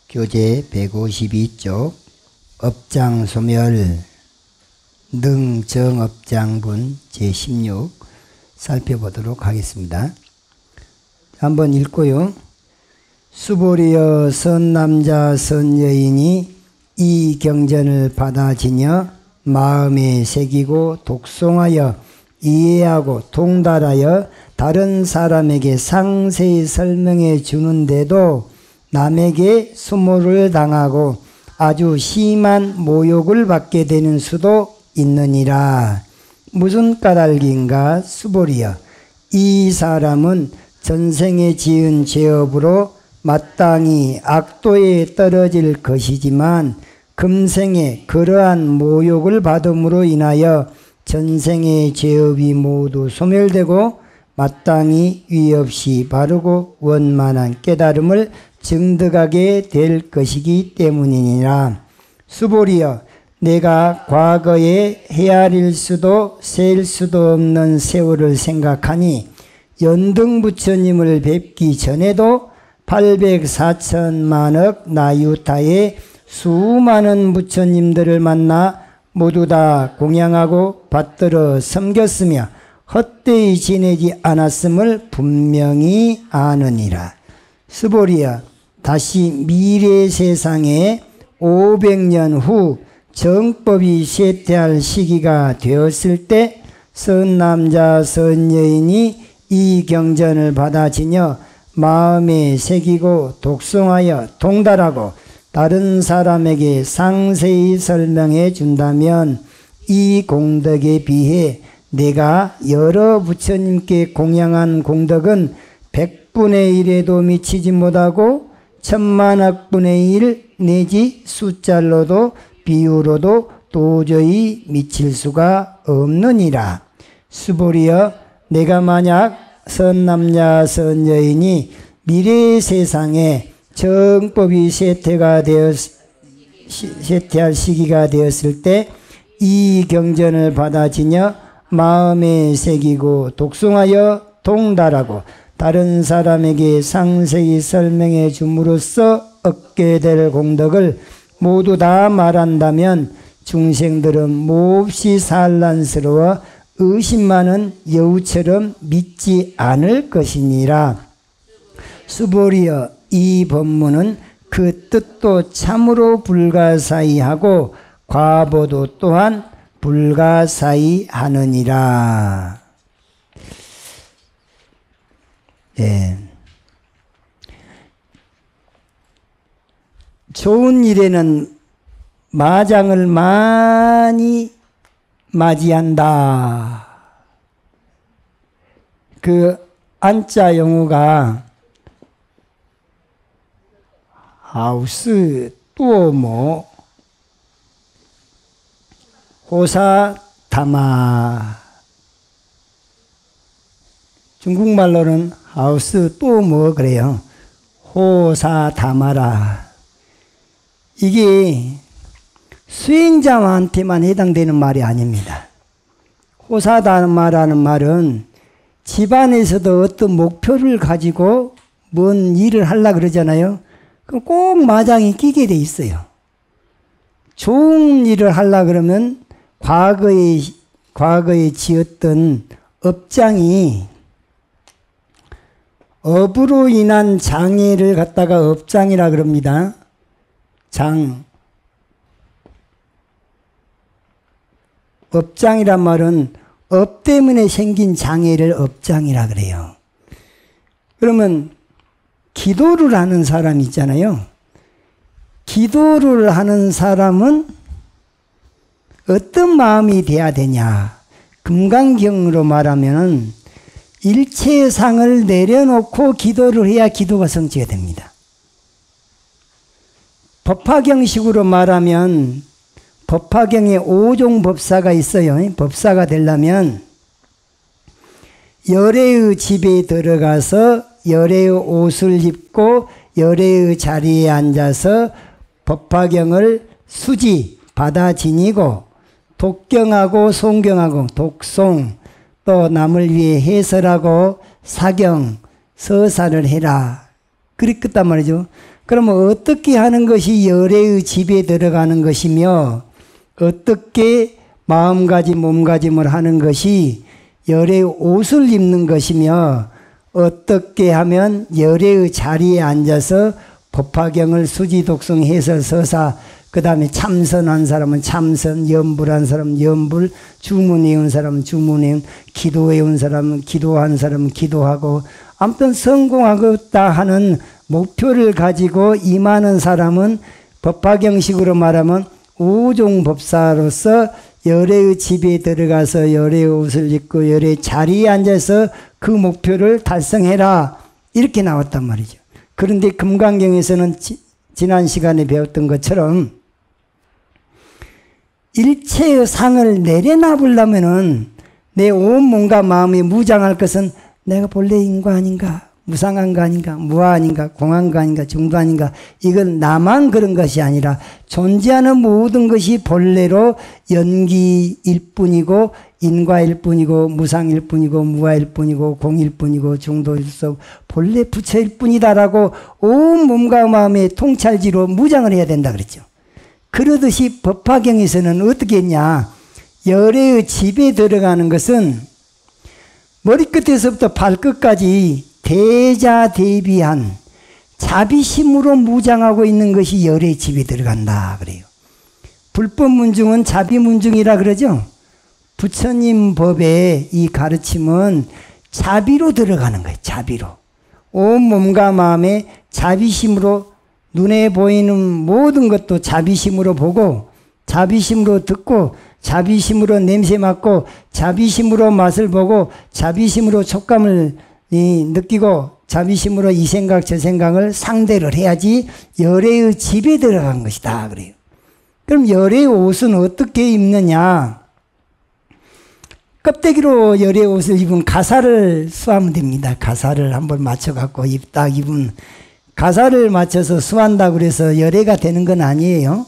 교재 152쪽 업장소멸 능정업장분 제16 살펴보도록 하겠습니다. 한번 읽고요. 수보리여 선남자 선여인이 이 경전을 받아지녀 마음에 새기고 독송하여 이해하고 통달하여 다른 사람에게 상세히 설명해 주는데도 남에게 수모를 당하고 아주 심한 모욕을 받게 되는 수도 있느니라. 무슨 까닭인가 수보리여. 이 사람은 전생에 지은 죄업으로 마땅히 악도에 떨어질 것이지만 금생에 그러한 모욕을 받음으로 인하여 전생의 죄업이 모두 소멸되고 마땅히 위 없이 바르고 원만한 깨달음을 증득하게 될 것이기 때문이니라. 수보리여, 내가 과거에 헤아릴 수도 셀 수도 없는 세월을 생각하니 연등부처님을 뵙기 전에도 804천만억 나유타의 수많은 부처님들을 만나 모두 다 공양하고 받들어 섬겼으며 헛되이 지내지 않았음을 분명히 아느니라. 수보리여, 다시 미래 세상에 500년 후 정법이 쇠퇴할 시기가 되었을 때 선남자 선여인이 이 경전을 받아지녀 마음에 새기고 독송하여 통달하고 다른 사람에게 상세히 설명해 준다면 이 공덕에 비해 내가 여러 부처님께 공양한 공덕은 100분의 1에도 미치지 못하고 1000만억분의 1 내지 숫자로도 비유로도 도저히 미칠 수가 없느니라. 수보리여, 내가 만약 선남자 선여인이 미래 세상에 정법이 쇠퇴할 시기가 되었을 때 이 경전을 받아지며 마음에 새기고 독송하여 통달하고 다른 사람에게 상세히 설명해 줌으로써 얻게 될 공덕을 모두 다 말한다면 중생들은 몹시 산란스러워 의심 많은 여우처럼 믿지 않을 것이니라. 수보리여, 이 법문은 그 뜻도 참으로 불가사의하고 과보도 또한 불가사의하느니라. 네. 좋은 일에는 마장을 많이 맞이한다. 그 안자 용어가 하우스 또뭐 호사타마, 중국말로는 하우스 또 뭐 그래요. 호사타마라. 이게 수행자한테만 해당되는 말이 아닙니다. 호사타마라는 말은 집안에서도 어떤 목표를 가지고 뭔 일을 하려고 그러잖아요. 그럼 꼭 마장이 끼게 돼 있어요. 좋은 일을 하려고 그러면 과거에 지었던 업장이 업으로 인한 장애를 갖다가 업장이라 그럽니다. 업장이란 말은 업 때문에 생긴 장애를 업장이라 그래요. 그러면 기도를 하는 사람 있잖아요. 기도를 하는 사람은 어떤 마음이 돼야 되냐. 금강경으로 말하면 일체상을 내려놓고 기도를 해야 기도가 성취가 됩니다. 법화경식으로 말하면 법화경에 5종 법사가 있어요. 법사가 되려면 열애의 집에 들어가서 열애의 옷을 입고 열애의 자리에 앉아서 법화경을 수지 받아 지니고 독경하고 송경하고 독송 또 남을 위해 해설하고 사경, 서사를 해라. 그랬단 말이죠. 그러면 어떻게 하는 것이 열애의 집에 들어가는 것이며 어떻게 마음가짐, 몸가짐을 하는 것이 열애의 옷을 입는 것이며 어떻게 하면 열애의 자리에 앉아서 법화경을 수지독성 해설 서사 그 다음에 참선한 사람은 참선, 염불한 사람은 염불, 주문해온 사람은 주문해온, 기도해온 사람은 기도한 사람은 기도하고 아무튼 성공하겠다 하는 목표를 가지고 임하는 사람은 법화경식으로 말하면 우종법사로서 열애의 집에 들어가서 열애의 옷을 입고 열애의 자리에 앉아서 그 목표를 달성해라 이렇게 나왔단 말이죠. 그런데 금강경에서는 지난 시간에 배웠던 것처럼 일체의 상을 내려놔보려면은 내 온 몸과 마음이 무장할 것은 내가 본래 인과 아닌가, 무상한가 아닌가, 무아한가, 공한가 아닌가, 중도 아닌가. 이건 나만 그런 것이 아니라 존재하는 모든 것이 본래로 연기일 뿐이고 인과일 뿐이고 무상일 뿐이고 무아일 뿐이고 공일 뿐이고 중도일 수 본래 부처일 뿐이다라고 온 몸과 마음의 통찰지로 무장을 해야 된다 그랬죠. 그러듯이 법화경에서는 어떻게 했냐. 열애의 집에 들어가는 것은 머리끝에서부터 발끝까지 대자대비한 자비심으로 무장하고 있는 것이 열애의 집에 들어간다 그래요. 불법문중은 자비문중이라 그러죠. 부처님 법의 이 가르침은 자비로 들어가는 거예요. 자비로. 온 몸과 마음에 자비심으로 눈에 보이는 모든 것도 자비심으로 보고 자비심으로 듣고 자비심으로 냄새 맡고 자비심으로 맛을 보고 자비심으로 촉감을 느끼고 자비심으로 이 생각 저 생각을 상대를 해야지 열애의 집에 들어간 것이다 그래요. 그럼 열애의 옷은 어떻게 입느냐. 껍데기로 열애의 옷을 입은 가사를 수하면 됩니다. 가사를 한번 맞춰갖고 딱 입은 가사를 맞춰서 수한다고 그래서 열애가 되는 건 아니에요.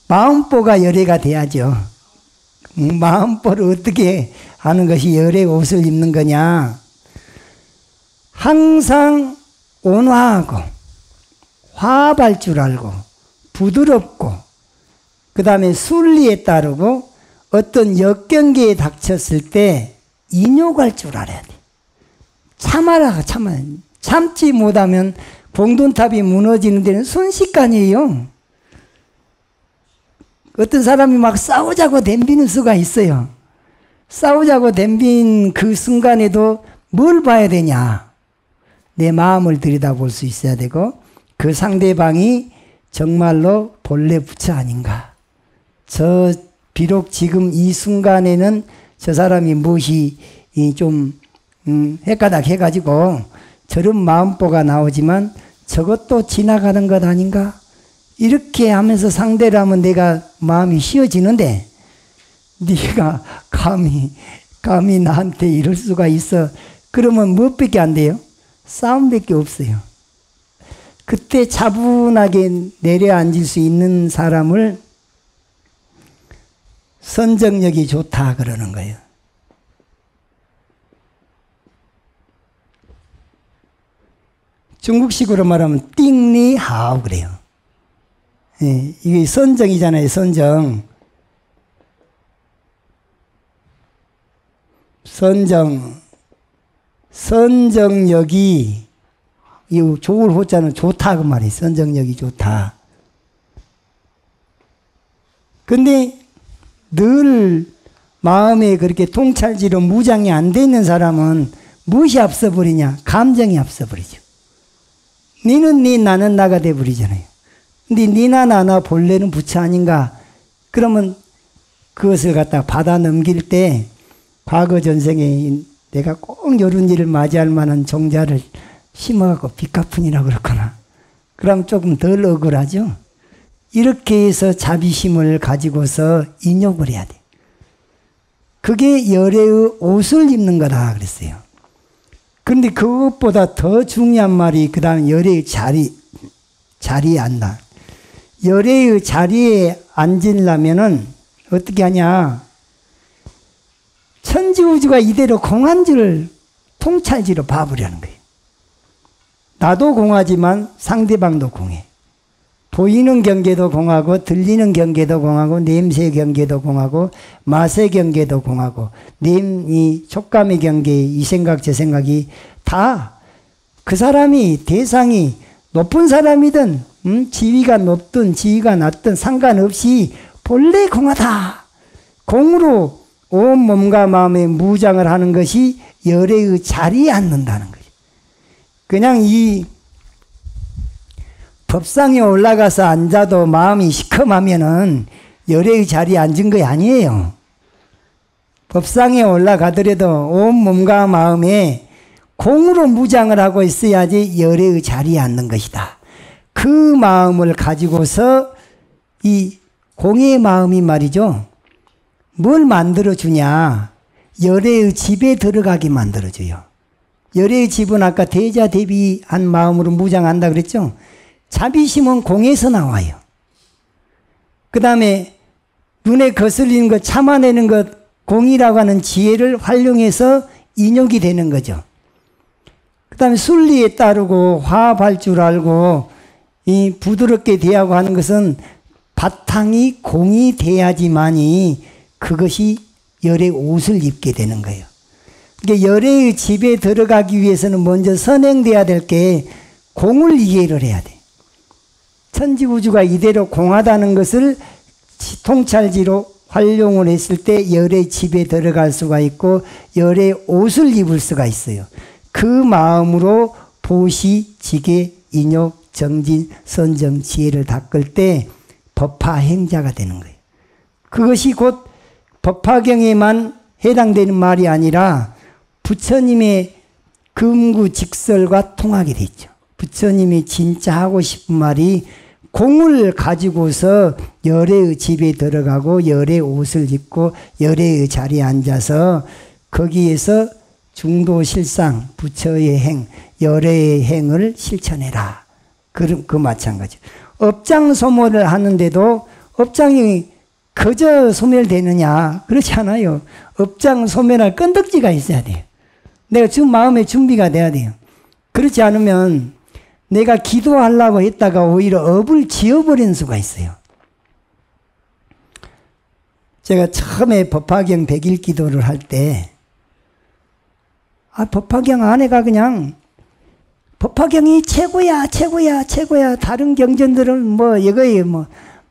마음보가 열애가 돼야죠. 마음보를 어떻게 하는 것이 열애의 옷을 입는 거냐. 항상 온화하고 화합할 줄 알고 부드럽고 그 다음에 순리에 따르고 어떤 역경계에 닥쳤을 때 인욕할 줄 알아야 돼. 참아라. 참지 못하면 공돈탑이 무너지는 데는 순식간이에요. 어떤 사람이 막 싸우자고 덤비는 수가 있어요. 싸우자고 덤빈 그 순간에도 뭘 봐야 되냐. 내 마음을 들여다볼 수 있어야 되고 그 상대방이 정말로 본래 부처 아닌가. 비록 지금 이 순간에는 저 사람이 무엇이 좀 헷가닥 해가지고 저런 마음보가 나오지만 저것도 지나가는 것 아닌가? 이렇게 하면서 상대를 하면 내가 마음이 쉬어지는데 네가 감히 나한테 이럴 수가 있어. 그러면 무엇밖에 안 돼요? 싸움밖에 없어요. 그때 차분하게 내려앉을 수 있는 사람을 선정력이 좋다 그러는 거예요. 중국식으로 말하면 띵리하오 그래요. 예, 이게 선정이잖아요. 선정력이 이 좋을 호자는 좋다 그 말이에요. 선정력이 좋다. 근데 늘 마음에 그렇게 통찰지로 무장이 안 돼 있는 사람은 무엇이 앞서버리냐? 감정이 앞서버리죠. 니는 니 나는 나가 돼버리잖아요. 근데 니나 나나 본래는 부처 아닌가? 그러면 그것을 갖다 받아 넘길 때 과거 전생에 내가 꼭 이런 일을 맞이할 만한 종자를 심어갖고 빚갚은이라고 그렇거나 그럼 조금 덜 억울하죠. 이렇게 해서 자비심을 가지고서 인욕을 해야 돼. 그게 열애의 옷을 입는 거다 그랬어요. 그런데 그것보다 더 중요한 말이 그 다음 열애의 자리에 앉다. 열애의 자리에 앉으려면은 어떻게 하냐. 천지우주가 이대로 공한 줄 통찰지로 봐보려는 거예요. 나도 공하지만 상대방도 공해. 보이는 경계도 공하고 들리는 경계도 공하고 냄새 경계도 공하고 맛의 경계도 공하고 이 촉감의 경계, 이 생각 저 생각이 다 그 사람이 대상이 높은 사람이든 지위가 높든 지위가 낮든 상관없이 본래 공하다. 공으로 온 몸과 마음의 무장을 하는 것이 열애의 자리에 앉는다는 거죠. 그냥 이 법상에 올라가서 앉아도 마음이 시커하면은 열애의 자리에 앉은 거 아니에요. 법상에 올라가더라도 온 몸과 마음에 공으로 무장을 하고 있어야지 열애의 자리에 앉는 것이다. 그 마음을 가지고서 이 공의 마음이 말이죠. 뭘 만들어주냐. 열애의 집에 들어가게 만들어줘요. 열애의 집은 아까 대자대비한 마음으로 무장한다 그랬죠. 자비심은 공에서 나와요. 그 다음에 눈에 거슬리는 것 참아내는 것 공이라고 하는 지혜를 활용해서 인욕이 되는 거죠. 그 다음에 순리에 따르고 화합할 줄 알고 이 부드럽게 대하고 하는 것은 바탕이 공이 돼야지만이 그것이 열의 옷을 입게 되는 거예요. 그러니까 열의 집에 들어가기 위해서는 먼저 선행돼야 될 게 공을 이해를 해야 돼. 천지우주가 이대로 공하다는 것을 통찰지로 활용을 했을 때 열의 집에 들어갈 수가 있고 열의 옷을 입을 수가 있어요. 그 마음으로 보시, 지계, 인욕, 정진, 선정, 지혜를 닦을 때 법화행자가 되는 거예요. 그것이 곧 법화경에만 해당되는 말이 아니라 부처님의 금구직설과 통하게 돼 있죠. 부처님이 진짜 하고 싶은 말이 공을 가지고서 열애의 집에 들어가고 열애의 옷을 입고 열애의 자리에 앉아서 거기에서 중도실상 부처의 행, 열애의 행을 실천해라. 그 마찬가지. 업장 소멸을 하는데도 업장이 그저 소멸되느냐? 그렇지 않아요. 업장 소멸할 끈덕지가 있어야 돼요. 내가 지금 마음의 준비가 돼야 돼요. 그렇지 않으면 내가 기도하려고 했다가 오히려 업을 지어버리는 수가 있어요. 제가 처음에 법화경 100일 기도를 할 때 법화경 안에가 그냥 법화경이 최고야 최고야 최고야 다른 경전들은 뭐 이거에 뭐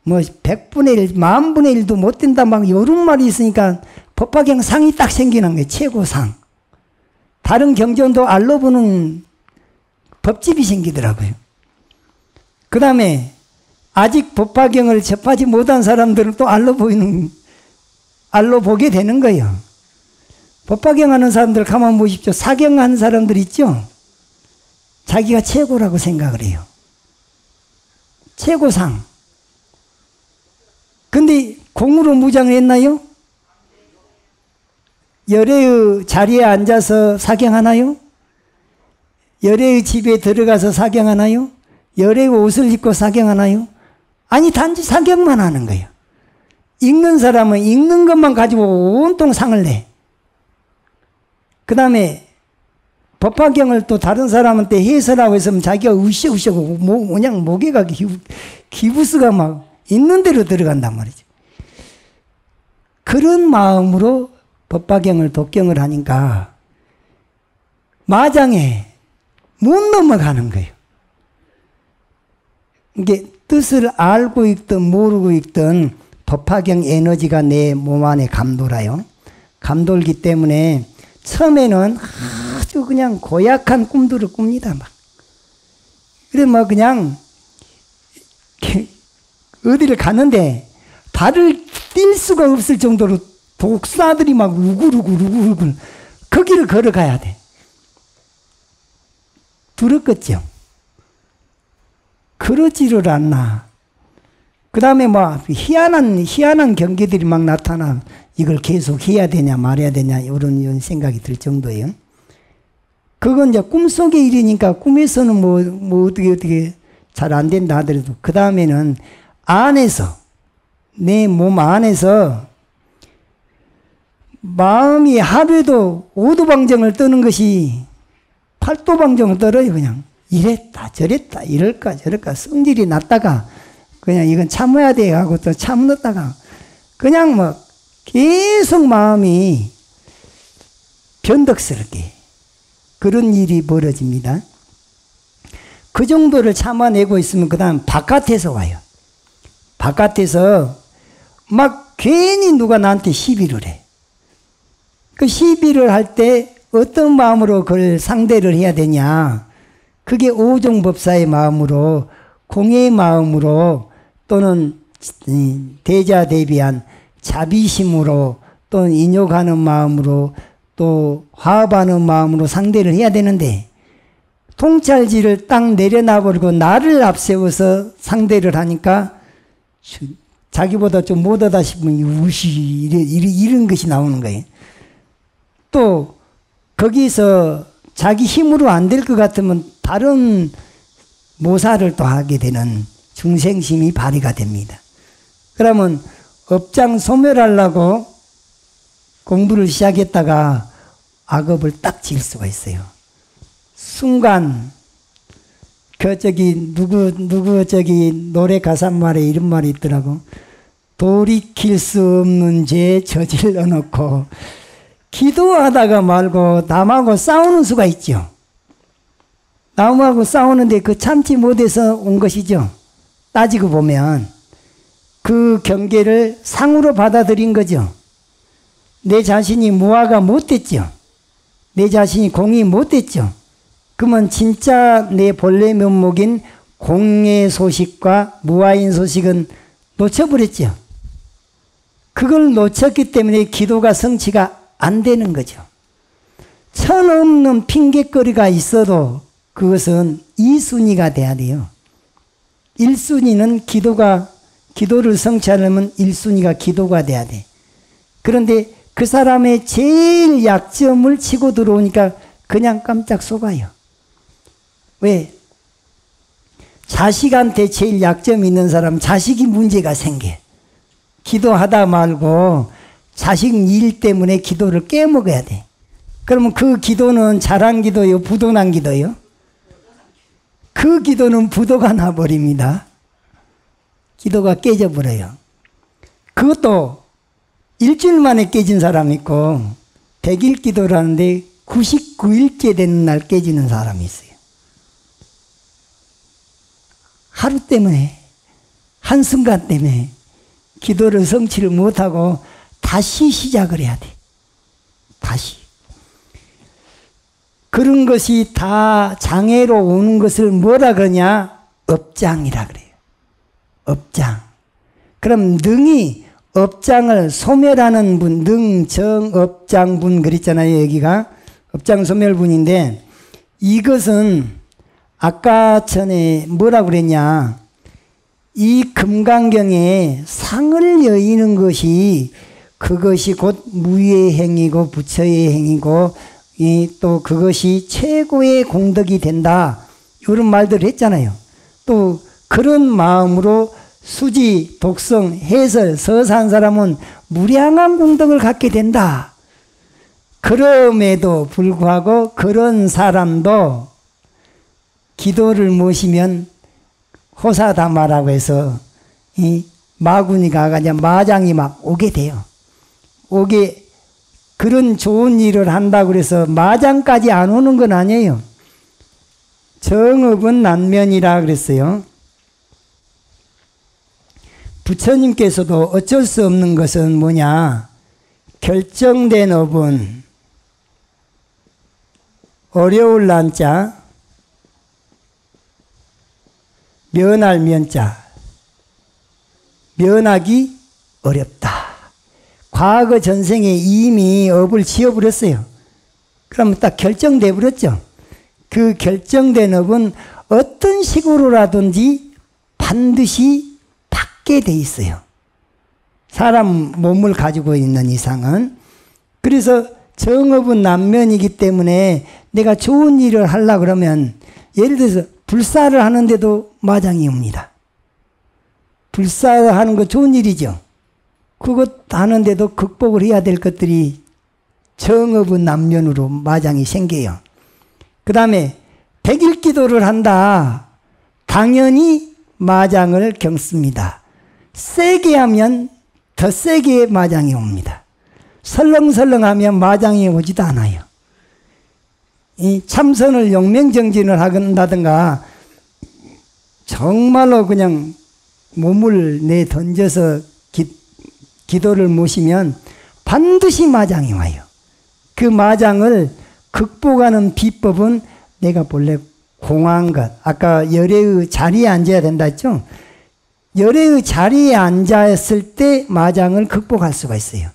100분의 1, 10,000분의 1도 못 된다 막 이런 말이 있으니까 법화경 상이 딱 생기는 거예요. 최고상. 다른 경전도 알로 보는 법집이 생기더라고요. 그 다음에 아직 법화경을 접하지 못한 사람들은 또 알로 보게 되는 거예요. 법화경 하는 사람들 가만 보십시오. 사경하는 사람들 있죠? 자기가 최고라고 생각을 해요. 최고상. 근데 공으로 무장을 했나요? 열애의 자리에 앉아서 사경하나요? 열애의 집에 들어가서 사경하나요? 열애의 옷을 입고 사경하나요? 아니 단지 사경만 하는 거예요. 읽는 사람은 읽는 것만 가지고 온통 상을 내. 그 다음에 법화경을 또 다른 사람한테 해설하고 있으면 자기가 으쌰으쌰 그냥 목에가 기부스가 막 있는 대로 들어간단 말이죠. 그런 마음으로 법화경을 독경을 하니까 마장에 못 넘어가는 거예요. 이게 뜻을 알고 있든 모르고 있든 법화경 에너지가 내 몸 안에 감돌아요. 감돌기 때문에 처음에는 아주 그냥 고약한 꿈들을 꿉니다. 막. 그래 뭐 그냥 어디를 갔는데 발을 뛸 수가 없을 정도로 독사들이 막 우글우글 그 길을 걸어가야 돼. 들었겠죠? 그러지를 않나. 그 다음에 뭐 희한한 경계들이 막 나타나. 이걸 계속 해야 되냐 말아야 되냐 이런 생각이 들 정도예요. 그건 이제 꿈속의 일이니까 꿈에서는 뭐 어떻게 잘 안 된다 하더라도 그 다음에는 안에서 내 몸 안에서 마음이 하루에도 오두방정을 떠는 것이 팔도방정 떨어요. 그냥 이랬다 저랬다 이럴까 저럴까 성질이 났다가 그냥 이건 참아야 돼 하고 또 참았다가 그냥 뭐 계속 마음이 변덕스럽게 그런 일이 벌어집니다. 그 정도를 참아내고 있으면 그 다음 바깥에서 와요. 바깥에서 막 괜히 누가 나한테 시비를 해. 그 시비를 할 때 어떤 마음으로 그걸 상대를 해야 되냐. 그게 오종법사의 마음으로 공의 마음으로 또는 대자대비한 자비심으로 또는 인욕하는 마음으로 또 화합하는 마음으로 상대를 해야 되는데 통찰지를 딱 내려놔버리고 나를 앞세워서 상대를 하니까 자기보다 좀 못하다 싶으면 우시 이런 것이 나오는 거예요. 또 거기서 자기 힘으로 안 될 것 같으면 다른 모사를 또 하게 되는 중생심이 발휘가 됩니다. 그러면 업장 소멸하려고 공부를 시작했다가 악업을 딱 질 수가 있어요. 순간 누구 노래 가사말에 이런 말이 있더라고. 돌이킬 수 없는 죄 저질러 놓고 기도하다가 말고 남하고 싸우는 수가 있죠. 남하고 싸우는데 그 참지 못해서 온 것이죠. 따지고 보면 그 경계를 상으로 받아들인 거죠. 내 자신이 무아가 못됐죠. 내 자신이 공이 못됐죠. 그러면 진짜 내 본래 면목인 공의 소식과 무아인 소식은 놓쳐버렸죠. 그걸 놓쳤기 때문에 기도가 성취가 안 되는 거죠. 천 없는 핑계거리가 있어도 그것은 2순위가 돼야 돼요. 1순위는 기도를 성취하려면 1순위가 기도가 돼야 돼. 그런데 그 사람의 제일 약점을 치고 들어오니까 그냥 깜짝 속아요. 왜? 자식한테 제일 약점이 있는 사람은 자식이 문제가 생겨. 기도하다 말고 자식 일 때문에 기도를 깨먹어야 돼. 그러면 그 기도는 잘한 기도요, 부도난 기도요? 그 기도는 부도가 나버립니다. 기도가 깨져버려요. 그것도 일주일 만에 깨진 사람이 있고 100일 기도를 하는데 99일째 되는 날 깨지는 사람이 있어요. 하루 때문에 한순간 때문에 기도를 성취를 못하고 다시 시작을 해야 돼. 다시. 그런 것이 다 장애로 오는 것을 뭐라 그러냐? 업장이라 그래요. 업장. 그럼 능이 업장을 소멸하는 분, 능정업장분 그랬잖아요. 여기가 업장소멸분인데 이것은 아까 전에 뭐라 그랬냐? 이 금강경에 상을 여의는 것이 그것이 곧 무의 행위고 부처의 행위고 또 그것이 최고의 공덕이 된다. 이런 말들을 했잖아요. 또 그런 마음으로 수지, 독성, 해설, 서사한 사람은 무량한 공덕을 갖게 된다. 그럼에도 불구하고 그런 사람도 기도를 모시면 호사다마라고 해서 이 마구니가 그냥 마장이 막 오게 돼요. 오게 그런 좋은 일을 한다고 해서 마장까지 안 오는 건 아니에요. 정업은 난면이라 그랬어요. 부처님께서도 어쩔 수 없는 것은 뭐냐? 결정된 업은 어려울 난자, 면할 면자, 면하기 어렵다. 과거 전생에 이미 업을 지어버렸어요. 그러면 딱 결정돼 버렸죠. 그 결정된 업은 어떤 식으로라든지 반드시 받게 돼 있어요. 사람 몸을 가지고 있는 이상은. 그래서 정업은 난면이기 때문에 내가 좋은 일을 하려고 그러면 예를 들어서 불사를 하는데도 마장이 옵니다. 불사하는 거 좋은 일이죠. 그것 하는데도 극복을 해야 될 것들이 정업은 난면으로 마장이 생겨요. 그 다음에 100일 기도를 한다. 당연히 마장을 겪습니다. 세게 하면 더 세게 마장이 옵니다. 설렁설렁하면 마장이 오지도 않아요. 이 참선을 용맹정진을 한다든가 정말로 그냥 몸을 내 던져서 기도를 모시면 반드시 마장이 와요. 그 마장을 극복하는 비법은 내가 본래 공한 것, 아까 열애의 자리에 앉아야 된다 했죠? 열애의 자리에 앉았을 때 마장을 극복할 수가 있어요.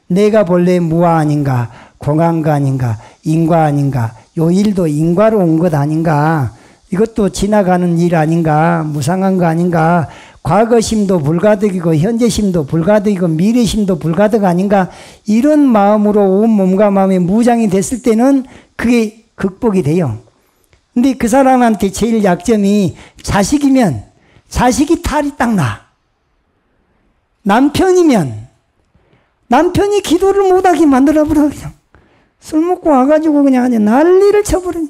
내가 본래 무아 아닌가, 공한 거 아닌가, 인과 아닌가, 요 일도 인과로 온 것 아닌가, 이것도 지나가는 일 아닌가, 무상한 거 아닌가, 과거심도 불가득이고 현재심도 불가득이고 미래심도 불가득 아닌가, 이런 마음으로 온 몸과 마음이 무장이 됐을 때는 그게 극복이 돼요. 근데 그 사람한테 제일 약점이 자식이면 자식이 탈이 딱 나. 남편이면 남편이 기도를 못하게 만들어버려. 그냥 술 먹고 와가지고 그냥 난리를 쳐버려.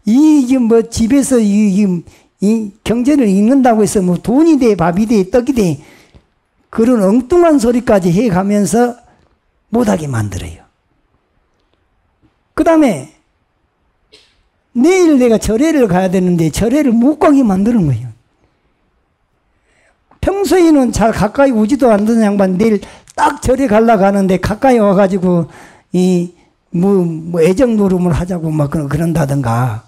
이게 뭐 집에서 이 경제를 읽는다고 해서 뭐 돈이 돼, 밥이 돼, 떡이 돼. 그런 엉뚱한 소리까지 해가면서 못하게 만들어요. 그 다음에 내일 내가 절에를 가야 되는데 절에를 못 가게 만드는 거예요. 평소에는 잘 가까이 오지도 않던 양반 내일 딱 절에 가려고 하는데 가까이 와가지고 뭐 애정 노름을 하자고 막 그런다든가.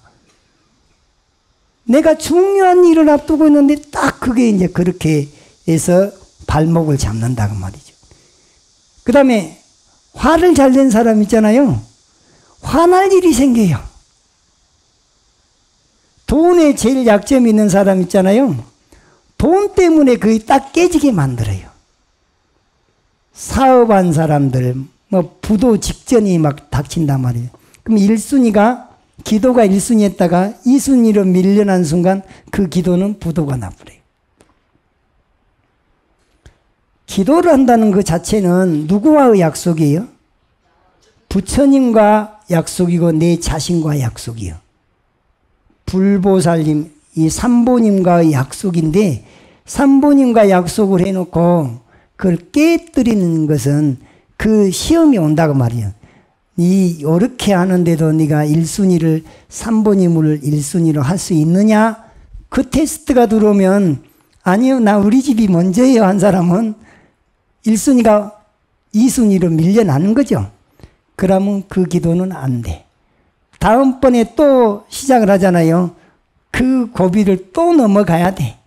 내가 중요한 일을 앞두고 있는데 딱 그게 이제 그렇게 해서 발목을 잡는다고 말이죠. 그 다음에 화를 잘 낸 사람 있잖아요. 화날 일이 생겨요. 돈에 제일 약점이 있는 사람 있잖아요. 돈 때문에 그게 딱 깨지게 만들어요. 사업한 사람들, 뭐 부도 직전이 막 닥친단 말이에요. 그럼 1순위가 기도가 1순위 했다가 2순위로 밀려난 순간 그 기도는 부도가 나버려요. 기도를 한다는 그 자체는 누구와의 약속이에요? 부처님과 약속이고 내 자신과 약속이요. 불보살님, 이 삼보님과의 약속인데 삼보님과 약속을 해놓고 그걸 깨뜨리는 것은 그 시험이 온다고 말이에요. 요렇게 하는데도 네가 1순위를 삼보님을 1순위로 할 수 있느냐? 그 테스트가 들어오면 아니요, 나 우리 집이 먼저예요 한 사람은 1순위가 2순위로 밀려나는 거죠. 그러면 그 기도는 안 돼. 다음번에 또 시작을 하잖아요. 그 고비를 또 넘어가야 돼.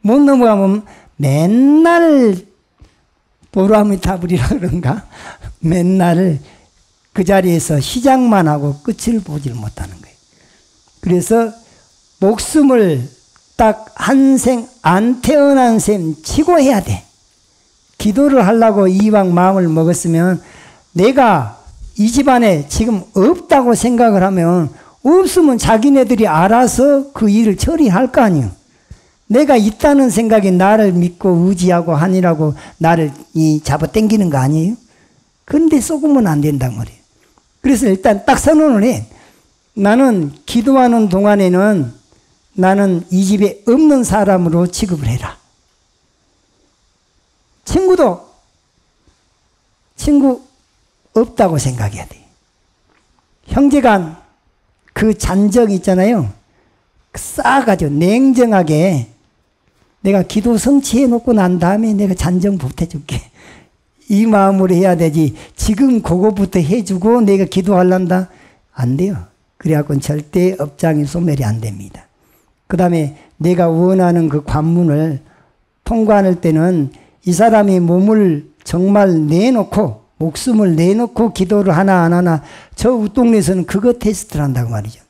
못 넘어가면 맨날 보라미타불이라 그런가? 맨날 그 자리에서 시작만 하고 끝을 보질 못하는 거예요. 그래서 목숨을 딱 한 생 안 태어난 셈 치고 해야 돼. 기도를 하려고 이왕 마음을 먹었으면 내가 이 집안에 지금 없다고 생각을 하면 없으면 자기네들이 알아서 그 일을 처리할 거 아니에요. 내가 있다는 생각이 나를 믿고 의지하고 하니라고 나를 잡아 당기는 거 아니에요? 그런데 쏘으면 안 된단 말이에요. 그래서 일단 딱 선언을 해. 나는 기도하는 동안에는 나는 이 집에 없는 사람으로 취급을 해라. 친구 없다고 생각해야 돼. 형제간 그 잔정 있잖아요. 싸가지고 냉정하게 내가 기도 성취해 놓고 난 다음에 내가 잔정 보태줄게. 이 마음으로 해야 되지. 지금 그거부터 해주고 내가 기도하란다? 안 돼요. 그래갖고는 절대 업장이 소멸이 안 됩니다. 그 다음에 내가 원하는 그 관문을 통과할 때는 이 사람이 몸을 정말 내놓고 목숨을 내놓고 기도를 하나 안 하나 저 우동네에서는 그거 테스트를 한다고 말이죠.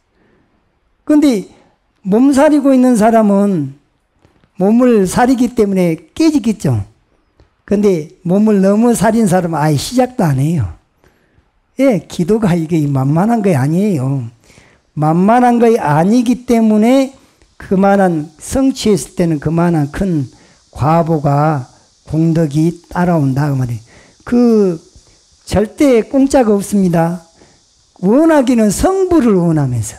그런데 몸살이고 있는 사람은 몸을 사리기 때문에 깨지겠죠. 근데 몸을 너무 사린 사람은 아예 시작도 안 해요. 예, 기도가 이게 만만한 게 아니에요. 만만한 게 아니기 때문에 그만한 성취했을 때는 그만한 큰 과보가 공덕이 따라온다 그 말이에요. 그 절대 공짜가 없습니다. 원하기는 성부를 원하면서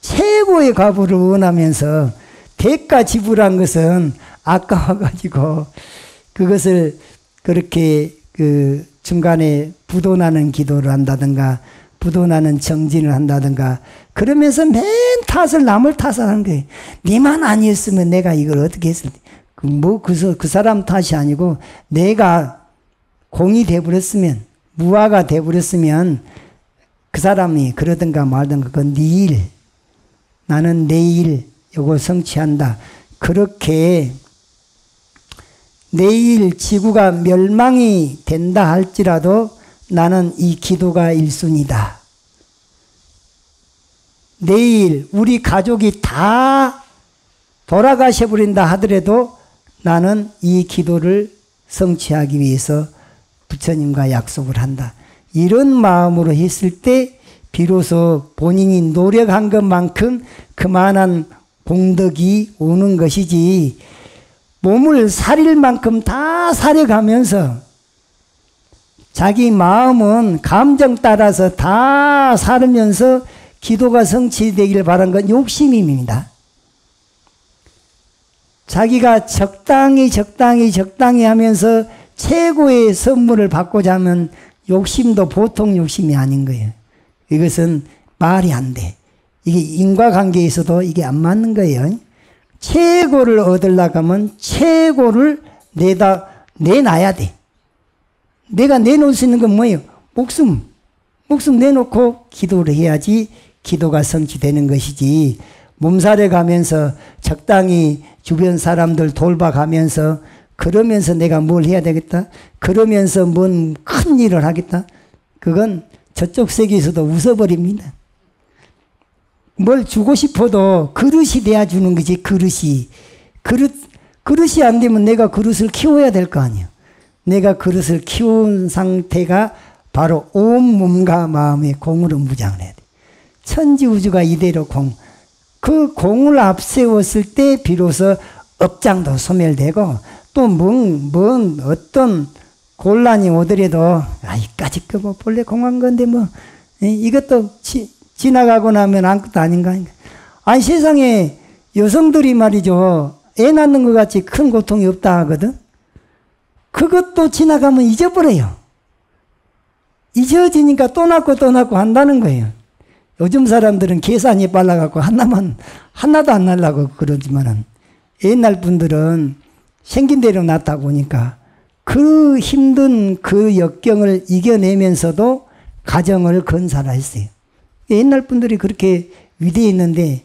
최고의 과보를 원하면서 대가 지불한 것은 아까워가지고 그것을 그렇게 그 중간에 부도나는 기도를 한다든가 부도나는 정진을 한다든가 그러면서 맨 탓을 남을 탓하는 거예요. 니만 아니었으면 내가 이걸 어떻게 했을 때 그 사람 탓이 아니고 내가 공이 돼버렸으면 무화가 돼버렸으면 그 사람이 그러든가 말든가 그건 네 일 나는 내일 요거 성취한다. 그렇게 내일 지구가 멸망이 된다 할지라도 나는 이 기도가 1순위다. 내일 우리 가족이 다 돌아가셔버린다 하더라도 나는 이 기도를 성취하기 위해서 부처님과 약속을 한다. 이런 마음으로 했을 때 비로소 본인이 노력한 것만큼 그만한 공덕이 오는 것이지 몸을 사릴 만큼 다 사려가면서 자기 마음은 감정 따라서 다 살으면서 기도가 성취되길 바란 건 욕심입니다. 자기가 적당히 하면서 최고의 선물을 받고자 하면 욕심도 보통 욕심이 아닌 거예요. 이것은 말이 안 돼. 이게 인과관계에서도 이게 안 맞는 거예요. 최고를 얻으려고 하면 최고를 내놔야 돼. 내가 내놓을 수 있는 건 뭐예요? 목숨 내놓고 기도를 해야지 기도가 성취되는 것이지 몸살에 가면서 적당히 주변 사람들 돌봐가면서 그러면서 내가 뭘 해야 되겠다? 그러면서 뭔 큰 일을 하겠다? 그건 저쪽 세계에서도 웃어버립니다. 뭘 주고 싶어도 그릇이 돼야 주는 거지. 그릇이 안 되면 내가 그릇을 키워야 될 거 아니에요. 내가 그릇을 키운 상태가 바로 온 몸과 마음의 공으로 무장을 해야 돼. 천지우주가 이대로 공. 그 공을 앞세웠을 때 비로소 업장도 소멸되고 또 뭔 어떤 곤란이 오더라도 이까짓 거 뭐 본래 공한 건데 뭐 이것도 지나가고 나면 아무것도 아닌가. 아니 세상에 여성들이 말이죠. 애 낳는 것 같이 큰 고통이 없다 하거든. 그것도 지나가면 잊어버려요. 잊어지니까 또 낳고 한다는 거예요. 요즘 사람들은 계산이 빨라갖고 하나도 안 날라고 그러지만은 옛날 분들은 생긴 대로 낳다 보니까 그 힘든 그 역경을 이겨내면서도 가정을 건설했어요. 옛날 분들이 그렇게 위대했는데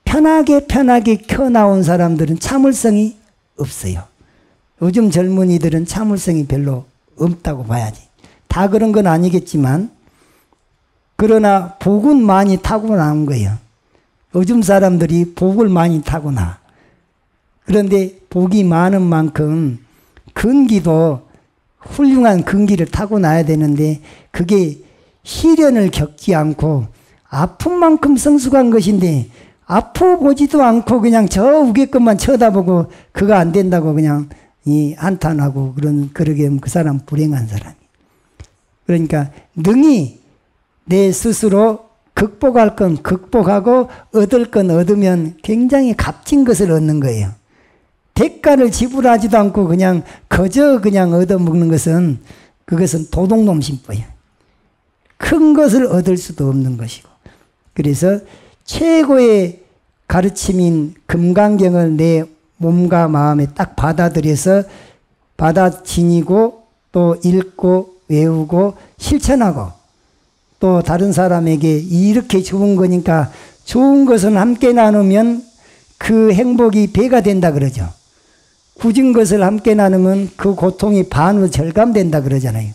편하게 켜 나온 사람들은 참을성이 없어요. 요즘 젊은이들은 참을성이 별로 없다고 봐야지. 다 그런 건 아니겠지만 그러나 복은 많이 타고난 거예요. 요즘 사람들이 복을 많이 타고나. 그런데 복이 많은 만큼 근기도 훌륭한 근기를 타고나야 되는데 그게 시련을 겪지 않고 아픈 만큼 성숙한 것인데 아파보지도 않고 그냥 저 위에 것만 쳐다보고 그거 안 된다고 그냥 한탄하고 그러게 하면 그 사람 불행한 사람이. 그러니까 능히 내 스스로 극복할 건 극복하고 얻을 건 얻으면 굉장히 값진 것을 얻는 거예요. 대가를 지불하지도 않고 그냥 얻어먹는 것은 그것은 도둑놈 심보예요. 큰 것을 얻을 수도 없는 것이고. 그래서 최고의 가르침인 금강경을 내 몸과 마음에 딱 받아들여서 받아지니고 또 읽고 외우고 실천하고 또 다른 사람에게 이렇게 좋은 거니까 좋은 것은 함께 나누면 그 행복이 배가 된다 그러죠. 굳은 것을 함께 나누면 그 고통이 반으로 절감된다 그러잖아요.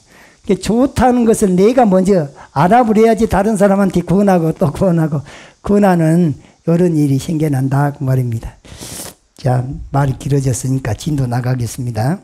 좋다는 것을 내가 먼저 알아버려야지 다른 사람한테 권하고 또 권하는 이런 일이 생겨난다 그 말입니다. 자, 말이 길어졌으니까 진도 나가겠습니다.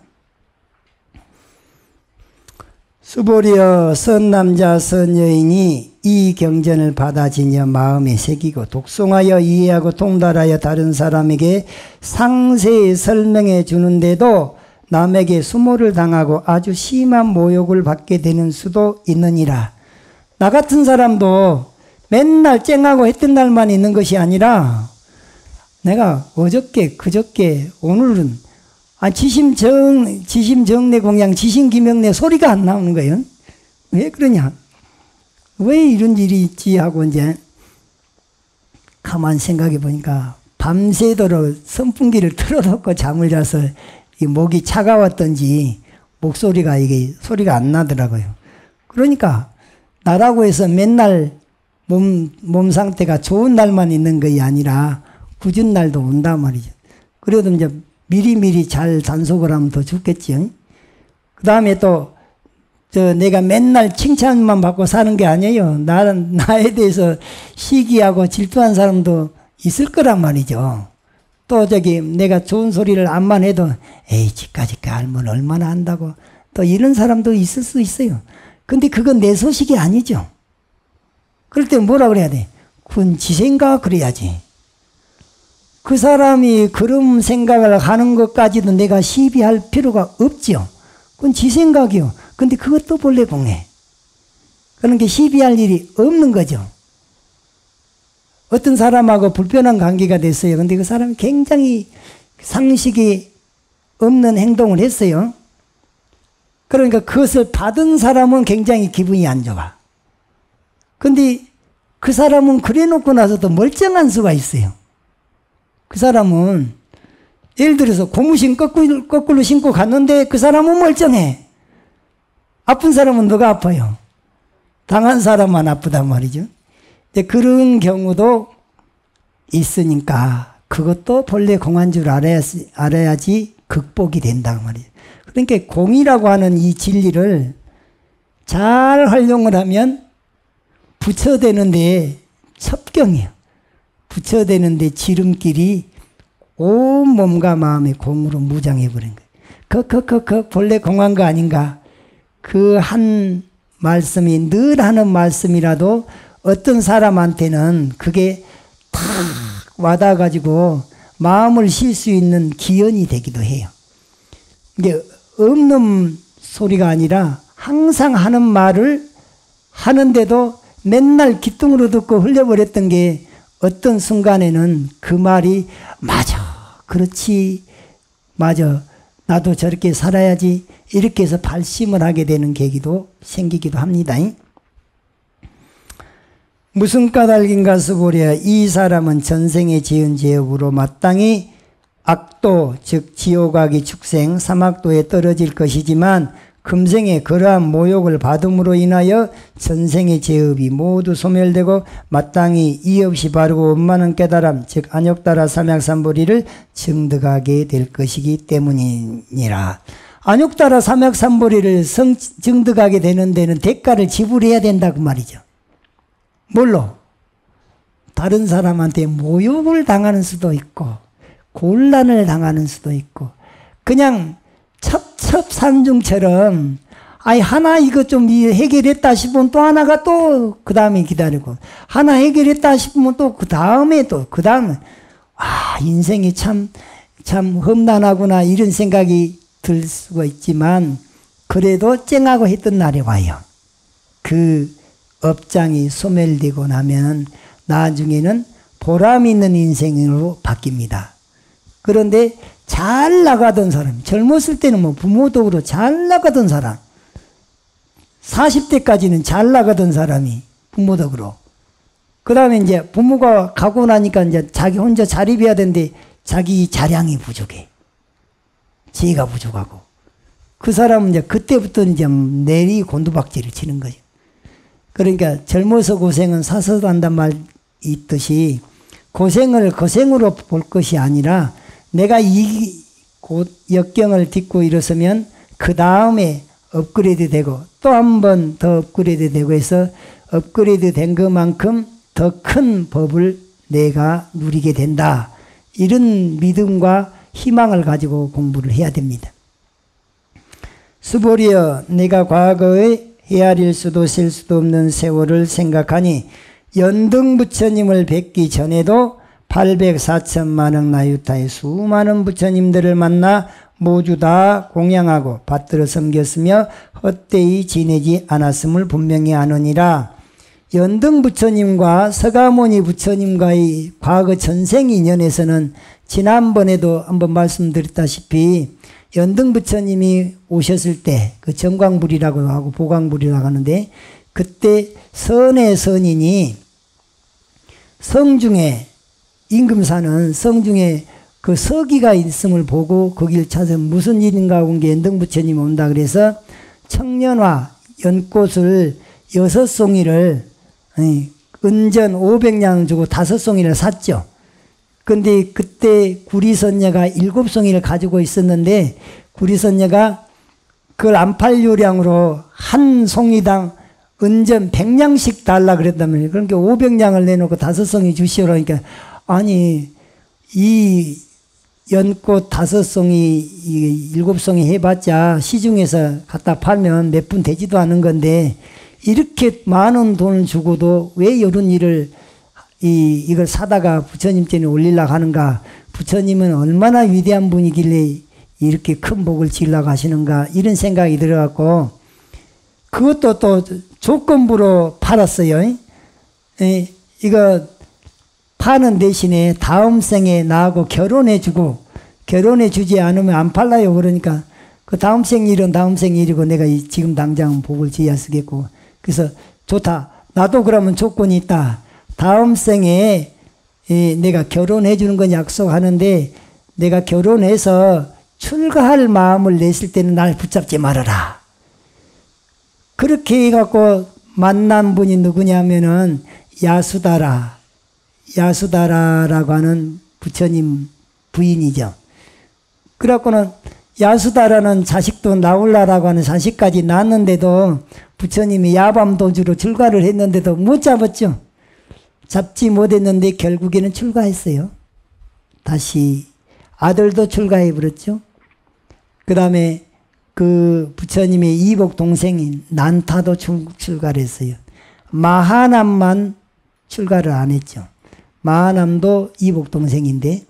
수보리여 선남자 선여인이 이 경전을 받아지며 마음에 새기고 독송하여 이해하고 통달하여 다른 사람에게 상세히 설명해 주는데도 남에게 수모를 당하고 아주 심한 모욕을 받게 되는 수도 있느니라. 나 같은 사람도 맨날 쨍하고 했던 날만 있는 것이 아니라 내가 어저께 그저께 오늘은 지심정내 공양 지심기명내 소리가 안 나오는 거예요. 왜 그러냐? 왜 이런 일이 있지 하고 이제 가만 생각해 보니까 밤새도록 선풍기를 틀어놓고 잠을 자서 이 목이 차가웠던지 목소리가 이게 소리가 안 나더라고요. 그러니까 나라고 해서 맨날 몸 상태가 좋은 날만 있는 것이 아니라 굳은 날도 온단 말이죠. 그래도 이제 미리미리 잘 단속을 하면 더 좋겠지요. 그 다음에 또 내가 맨날 칭찬만 받고 사는 게 아니에요. 나에 대해서 시기하고 질투한 사람도 있을 거란 말이죠. 또 내가 좋은 소리를 안만 해도 에이 지까지 알면 얼마나 한다고 또 이런 사람도 있을 수 있어요. 근데 그건 내 소식이 아니죠. 그럴 때 뭐라 그래야 돼? 그건 지 생각 그래야지. 그 사람이 그런 생각을 하는 것까지도 내가 시비할 필요가 없죠. 그건 지 생각이요. 근데 그것도 본래 공해. 그런 게 시비할 일이 없는 거죠. 어떤 사람하고 불편한 관계가 됐어요. 근데 그 사람이 굉장히 상식이 없는 행동을 했어요. 그러니까 그것을 받은 사람은 굉장히 기분이 안 좋아. 근데 그 사람은 그래 놓고 나서도 멀쩡한 수가 있어요. 그 사람은 예를 들어서 고무신 거꾸로 신고 갔는데 그 사람은 멀쩡해. 아픈 사람은 누가 아파요? 당한 사람만 아프단 말이죠. 그런 경우도 있으니까 그것도 본래 공한 줄 알아야지 극복이 된단 말이에요. 그러니까 공이라고 하는 이 진리를 잘 활용을 하면 부처되는데 첩경이에요. 부처되는데 지름길이 온 몸과 마음의 공으로 무장해버린 거예요. 본래 공한 거 아닌가. 그 한 말씀이 늘 하는 말씀이라도 어떤 사람한테는 그게 탁 와닿아가지고 마음을 쉴 수 있는 기연이 되기도 해요. 이게 없는 소리가 아니라 항상 하는 말을 하는데도 맨날 귀뚱으로 듣고 흘려버렸던 게 어떤 순간에는 그 말이 맞아, 그렇지, 맞아, 나도 저렇게 살아야지 이렇게 해서 발심을 하게 되는 계기도 생기기도 합니다. 무슨 까닭인가 써보랴. 이 사람은 전생에 지은 죄업으로 마땅히 악도 즉 지옥악이 축생 사막도에 떨어질 것이지만 금생에 그러한 모욕을 받음으로 인하여 전생의 죄업이 모두 소멸되고 마땅히 이 없이 바르고 원만한 깨달음 즉 안욕따라 삼약삼보리를 증득하게 될 것이기 때문이니라. 안욕따라 삼약삼보리를 증득하게 되는 데는 대가를 지불해야 된다고 말이죠. 뭘로? 다른 사람한테 모욕을 당하는 수도 있고 곤란을 당하는 수도 있고 그냥 첩첩산중처럼 하나 이거 좀 해결했다 싶으면 또 하나가 또 그 다음에 기다리고 하나 해결했다 싶으면 또 그 다음에 또 그 다음에 인생이 참 험난하구나 이런 생각이 들 수가 있지만 그래도 쨍하고 했던 날이 와요. 그 업장이 소멸되고 나면 나중에는 보람 있는 인생으로 바뀝니다. 그런데 잘 나가던 사람, 젊었을 때는 뭐 부모 덕으로 잘 나가던 사람, 40대까지는 잘 나가던 사람이 부모 덕으로, 그 다음에 이제 부모가 가고 나니까 이제 자기 혼자 자립해야 되는데 자기 자량이 부족해. 지혜가 부족하고. 그 사람은 이제 그때부터 이제 내리 곤두박질을 치는 거죠. 그러니까 젊어서 고생은 사서도 한단 말 있듯이 고생을 고생으로 볼 것이 아니라 내가 이 역경을 딛고 일어서면 그 다음에 업그레이드 되고 또 한 번 더 업그레이드 되고 해서 업그레이드 된 것만큼 더 큰 법을 내가 누리게 된다. 이런 믿음과 희망을 가지고 공부를 해야 됩니다. 수보리여 내가 과거에 헤아릴 수도 셀 수도 없는 세월을 생각하니 연등 부처님을 뵙기 전에도 804천만억 나유타의 수많은 부처님들을 만나 모두 다 공양하고 받들어 섬겼으며 헛되이 지내지 않았음을 분명히 아느니라. 연등 부처님과 서가모니 부처님과의 과거 전생 인연에서는 지난번에도 한번 말씀드렸다시피 연등 부처님이 오셨을 때 그 정광불이라고 하고 보광불이라고 하는데 그때 선의 선인이 성중에 임금사는 성중에 그 서기가 있음을 보고 거기를 찾아 무슨 일인가 온 게 연등 부처님이 온다 그래서 청년화 연꽃을 6송이를 은전 500냥 주고 5송이를 샀죠. 근데 그때 구리선녀가 7송이를 가지고 있었는데 구리선녀가 그걸 안 팔유량으로 한 송이당 은전 100냥씩 달라 그랬다면 그러니까 500냥을 내놓고 5송이 주시오 그러니까 아니 이 연꽃 5송이 7송이 해봤자 시중에서 갖다 팔면 몇 푼 되지도 않은 건데 이렇게 많은 돈을 주고도 왜 이런 일을 이걸 사다가 부처님 전에 올리려고 하는가. 부처님은 얼마나 위대한 분이길래 이렇게 큰 복을 지으려고 하시는가 이런 생각이 들어갖고 그것도 또 조건부로 팔았어요. 이거 파는 대신에 다음 생에 나하고 결혼해주고 결혼해주지 않으면 안 팔라요. 그러니까 그 다음 생일은 다음 생일이고 내가 지금 당장 복을 지어야 쓰겠고 그래서 좋다. 나도 그러면 조건이 있다. 다음 생에 내가 결혼해 주는 건 약속하는데 내가 결혼해서 출가할 마음을 냈을 때는 날 붙잡지 말아라. 그렇게 해갖고 만난 분이 누구냐면은 야수다라고 하는 부처님 부인이죠. 그래갖고는 야수다라는 자식도 나올라라고 하는 자식까지 낳았는데도 부처님이 야밤도주로 출가를 했는데도 못 잡았죠. 잡지 못했는데 결국에는 출가했어요. 다시 아들도 출가해버렸죠. 그 다음에 그 부처님의 이복 동생인 난타도 출가를 했어요. 마하남만 출가를 안 했죠. 마하남도 이복 동생인데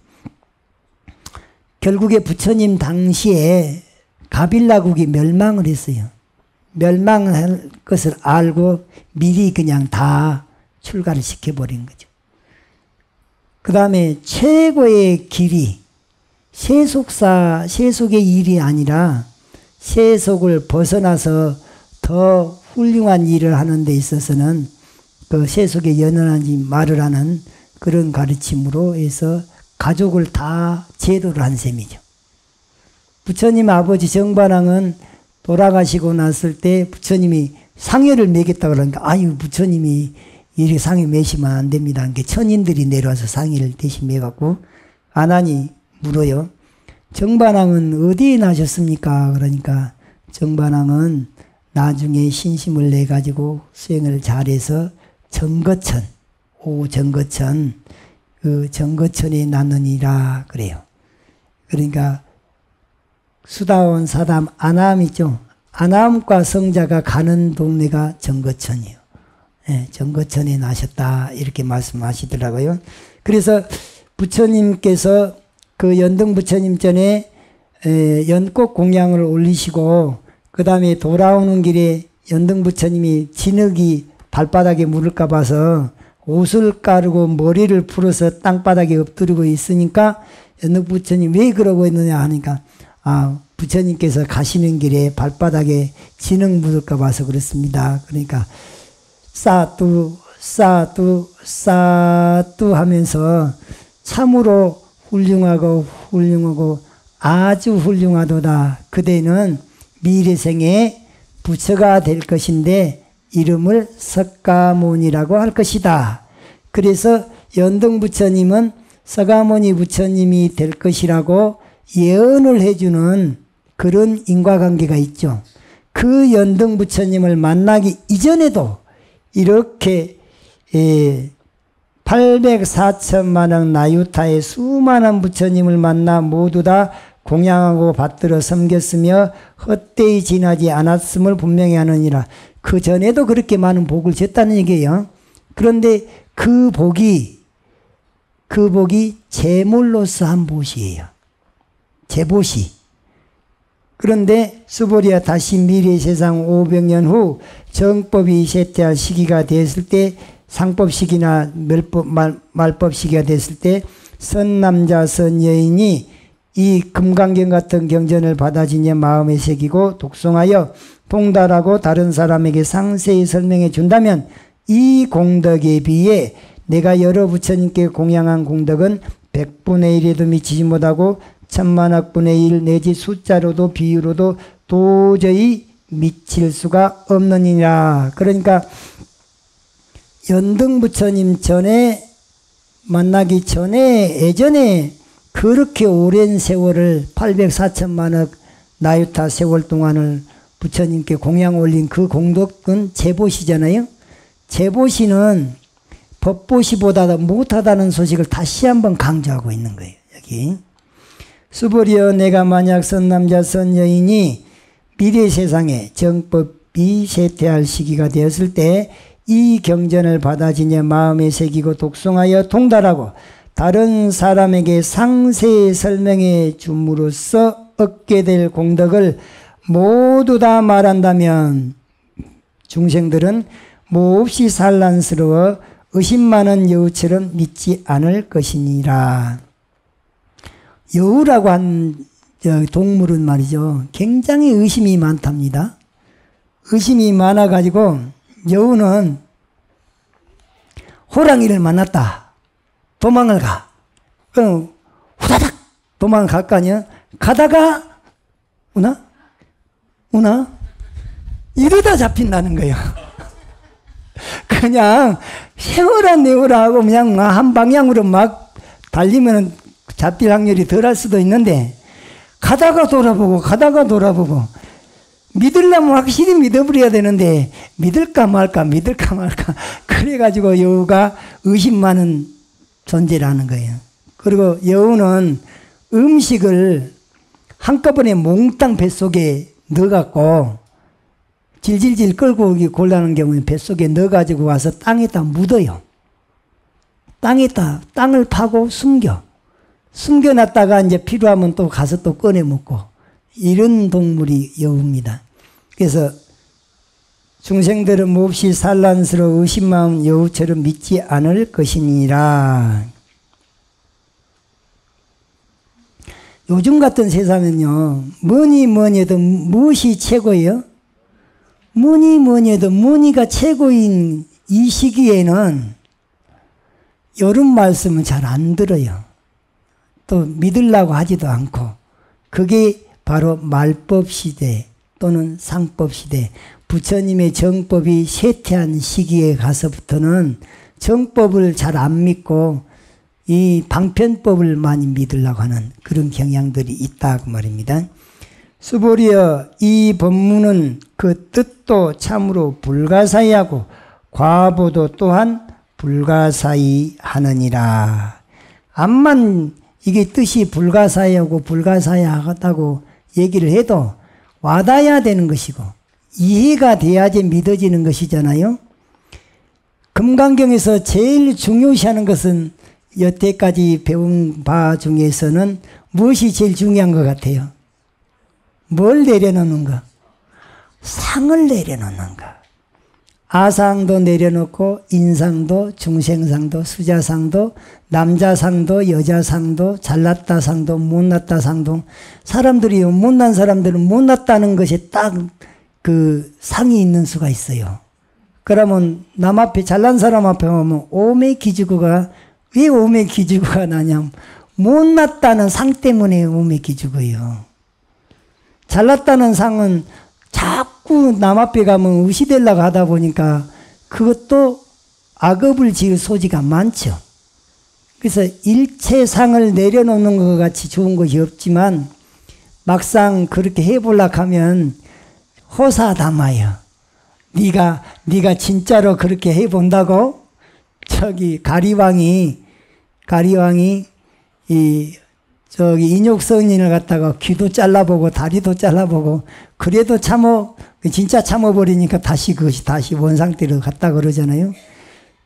결국에 부처님 당시에 가빌라국이 멸망을 했어요. 멸망할 것을 알고 미리 그냥 다 출가를 시켜버린 거죠. 그 다음에 최고의 길이 세속의 일이 아니라 세속을 벗어나서 더 훌륭한 일을 하는 데 있어서는 그 세속에 연연하지 말으라는 그런 가르침으로 해서 가족을 다 제도를 한 셈이죠. 부처님 아버지 정반왕은 돌아가시고 났을 때 부처님이 상여를 매겠다 그러니까 아유 부처님이 이렇게 상여 매시면 안 됩니다. 그러니까 천인들이 내려와서 상여를 대신 매갖고 아나니 물어요. 정반왕은 어디에 나셨습니까? 그러니까 정반왕은 나중에 신심을 내가지고 수행을 잘해서 정거천, 오정거천, 그 정거천에 나느니라 그래요. 그러니까 수다원 사담 아남 있죠. 아남과 성자가 가는 동네가 정거천이에요. 네, 정거천에 나셨다 이렇게 말씀하시더라고요. 그래서 부처님께서 그 연등 부처님 전에 연꽃 공양을 올리시고 그 다음에 돌아오는 길에 연등 부처님이 진흙이 발바닥에 묻을까 봐서 옷을 까르고 머리를 풀어서 땅바닥에 엎드리고 있으니까 연등 부처님 왜 그러고 있느냐 하니까 부처님께서 가시는 길에 발바닥에 진흙 묻을까 봐서 그렇습니다. 그러니까 싸뚜 하면서 참으로 훌륭하고 아주 훌륭하도다. 그대는 미래생에 부처가 될 것인데 이름을 석가모니라고 할 것이다. 그래서 연등 부처님은 서가모니 부처님이 될 것이라고 예언을 해주는 그런 인과관계가 있죠. 그 연등 부처님을 만나기 이전에도 이렇게 804천만억 나유타의 수많은 부처님을 만나 모두 다 공양하고 받들어 섬겼으며 헛되이 지나지 않았음을 분명히 하느니라. 그 전에도 그렇게 많은 복을 줬다는 얘기예요. 그런데 그 복이 제물로서 한 보시예요. 제보시. 그런데 수보리야 다시 미래 세상 500년 후 정법이 쇠퇴할 시기가 됐을 때 상법시기나 말법시기가 됐을 때 선남자 선여인이 이 금강경 같은 경전을 받아지니 마음에 새기고 독송하여 통달하고 다른 사람에게 상세히 설명해 준다면 이 공덕에 비해 내가 여러 부처님께 공양한 공덕은 100분의 1에도 미치지 못하고 천만억분의 1 내지 숫자로도 비유로도 도저히 미칠 수가 없느니라. 그러니까 연등부처님 전에 만나기 전에 예전에 그렇게 오랜 세월을 804천만억 나유타 세월 동안을 부처님께 공양 올린 그 공덕은 제보시잖아요. 제보시는 법보시보다 못하다는 소식을 다시 한번 강조하고 있는 거예요. 여기 수보리여 내가 만약 선남자 선여인이 미래 세상에 정법이 쇠퇴할 시기가 되었을 때 이 경전을 받아지냐 마음에 새기고 독송하여 통달하고 다른 사람에게 상세히 설명해 줌으로써 얻게 될 공덕을 모두 다 말한다면 중생들은 몹시 산란스러워 의심 많은 여우처럼 믿지 않을 것이니라. 여우라고 한 동물은 말이죠. 굉장히 의심이 많답니다. 의심이 많아가지고 여우는 호랑이를 만났다. 도망을 가. 그럼 후다닥 도망을 갈 거 아니야? 가다가 우나? 이러다 잡힌다는 거예요. 그냥 세워라 하고 그냥 한 방향으로 막 달리면 잡힐 확률이 덜할 수도 있는데 가다가 돌아보고 믿으려면 확실히 믿어버려야 되는데 믿을까 말까 그래가지고 여우가 의심 많은 존재라는 거예요. 그리고 여우는 음식을 한꺼번에 몽땅 뱃속에 넣어갖고 질질질 끌고 오기 곤란한 경우에 뱃속에 넣어가지고 와서 땅에다 묻어요. 땅을 파고 숨겨놨다가 이제 필요하면 또 가서 또 꺼내 먹고 이런 동물이 여우입니다. 그래서 중생들은 몹시 산란스러워 의심마음 여우처럼 믿지 않을 것이니라. 요즘 같은 세상은요, 뭐니 해도 무엇이 최고예요? 뭐니 해도 뭐니가 최고인 이 시기에는 이런 말씀은 잘 안 들어요. 또 믿으려고 하지도 않고. 그게 바로 말법시대 또는 상법시대. 부처님의 정법이 쇠퇴한 시기에 가서부터는 정법을 잘 안 믿고 이 방편법을 많이 믿으려고 하는 그런 경향들이 있다고 말입니다. 수보리여 이 법문은 그 뜻도 참으로 불가사의하고 과보도 또한 불가사의하느니라. 암만 이게 뜻이 불가사의하고 불가사의하다고 얘기를 해도 와닿아야 되는 것이고 이해가 돼야지 믿어지는 것이잖아요. 금강경에서 제일 중요시하는 것은 여태까지 배운 바 중에서는 무엇이 제일 중요한 것 같아요? 뭘 내려놓는가? 상을 내려놓는가? 아상도 내려놓고 인상도 중생상도 수자상도 남자상도 여자상도 잘났다 상도 못났다 상도 사람들이 못난 사람들은 못났다는 것이 딱 그 상이 있는 수가 있어요. 그러면 남 앞에 잘난 사람 앞에 오면 오매기주고가 왜 오매기주고가 나냐면 못났다는 상 때문에 오매기주고요. 잘났다는 상은 자꾸 남 앞에 가면 의시되려고 하다 보니까 그것도 악업을 지을 소지가 많죠. 그래서 일체상을 내려놓는 것 같이 좋은 것이 없지만 막상 그렇게 해보려고 하면 호사담아요. 네가 진짜로 그렇게 해본다고? 저기 가리왕이 인욕성인을 갖다가 귀도 잘라보고 다리도 잘라보고 그래도 진짜 참아버리니까 그것이 다시 원상태로 갔다 그러잖아요.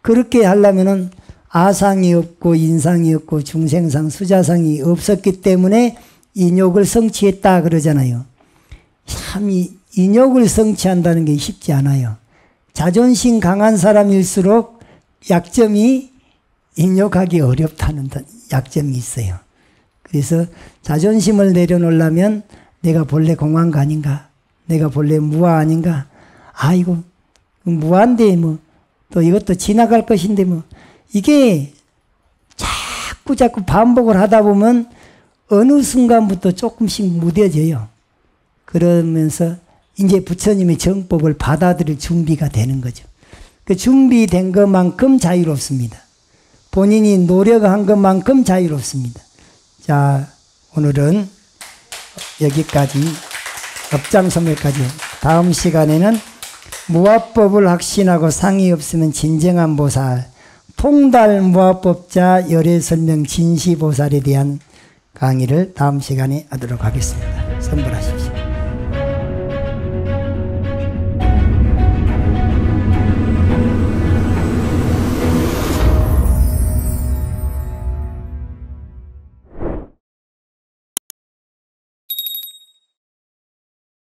그렇게 하려면은 아상이 없고 인상이 없고 중생상 수자상이 없었기 때문에 인욕을 성취했다 그러잖아요. 참 이 인욕을 성취한다는 게 쉽지 않아요. 자존심 강한 사람일수록 약점이 인욕하기 어렵다는 약점이 있어요. 그래서 자존심을 내려놓으려면 내가 본래 공황가 아닌가? 내가 본래 무아 아닌가? 아이고 무아인데 뭐 또 이것도 지나갈 것인데 뭐 이게 자꾸 반복을 하다 보면 어느 순간부터 조금씩 무뎌져요. 그러면서 이제 부처님의 정법을 받아들일 준비가 되는 거죠. 그 준비된 것만큼 자유롭습니다. 본인이 노력한 것만큼 자유롭습니다. 자, 오늘은 여기까지 업장소멸까지. 다음 시간에는 무아법을 확신하고 상이 없으면 진정한 보살, 통달 무아법자 열애설명 진시보살에 대한 강의를 다음 시간에 하도록 하겠습니다. 선불하십시오.